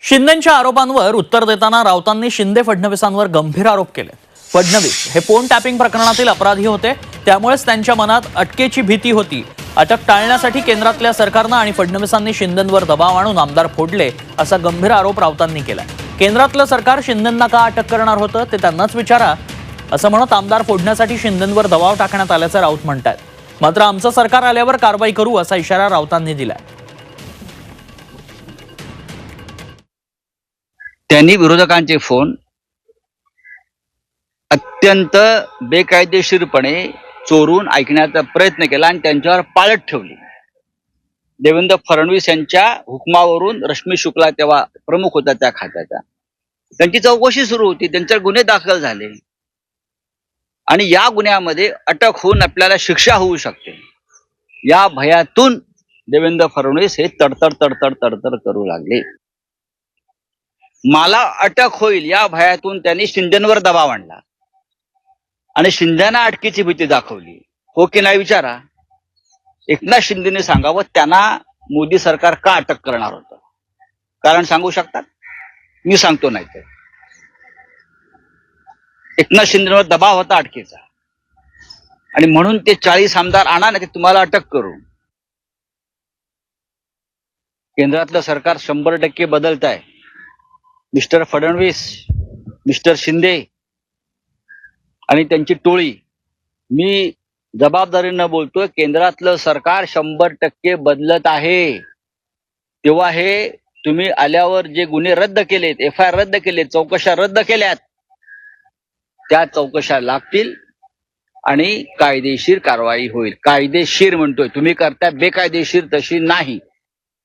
शिंदेंच्या आरोपांवर उत्तर देताना राऊतांनी शिंदे फडणवीसांवर गंभीर आरोप केले। फडणवीस हे फोन टॅपिंग प्रकरणातील अपराधी होते, त्यामुळेच त्यांच्या मनात अटकेची भीती होती। अटक टाळण्यासाठी केंद्रातल्या सरकारनं आणि फडणवीसांनी शिंदेंवर दबाव आणून आमदार फोडले, असा गंभीर आरोप राऊतांनी केला। केंद्रातलं सरकार शिंदेंना का अटक करणार होतं ते त्यांनाच विचारा, असं म्हणत आमदार फोडण्यासाठी शिंदेंवर दबाव टाकण्यात आल्याचं राऊत म्हणतात। मात्र आमचं सरकार आल्यावर कारवाई करू असा इशारा राऊतांनी दिलाय। त्यांनी विरोधकांचे फोन अत्यंत बेकायदेशीरपणे चोरून ऐकण्याचा प्रयत्न केला आणि त्यांच्यावर पाळत ठेवली। देवेंद्र फडणवीस यांच्या हुकमावरून रश्मी शुक्ला तेव्हा प्रमुख होता त्या खात्याचा, त्यांची चौकशी सुरू होती, त्यांच्यावर गुन्हे दाखल झाले आणि या गुन्ह्यामध्ये अटक होऊन आपल्याला शिक्षा होऊ शकते, या भयातून देवेंद्र फडणवीस हे तडतड तडतड तडतड करू लागले। मला अटक होईल या भयातून त्यांनी शिंदेंवर दबाव आणला आणि शिंदेना अटकेची भीती दाखवली। हो की नाही विचारा। एकनाथ शिंदेने सांगावं त्यांना मोदी सरकार का अटक करणार होतं, कारण सांगू शकतात? मी सांगतो नाही तर। एकनाथ शिंदेवर दबाव होता अटकेचा आणि म्हणून ते 40 आमदार आणा ना, ते तुम्हाला अटक करू। केंद्रातलं सरकार 100% बदलत आहे। मिस्टर फडणवीस, मिस्टर शिंदे आणि त्यांची टोळी, मी जबाबदारीनं बोलतोय, केंद्रातलं सरकार 100% बदलत आहे। तेव्हा हे तुम्ही आल्यावर जे गुन्हे रद्द केलेत, FIR रद्द केलेत, चौकशा रद्द केल्यात, त्या चौकशा लागतील आणि कायदेशीर कारवाई होईल। कायदेशीर म्हणतोय, तुम्ही करता बेकायदेशीर तशी नाही।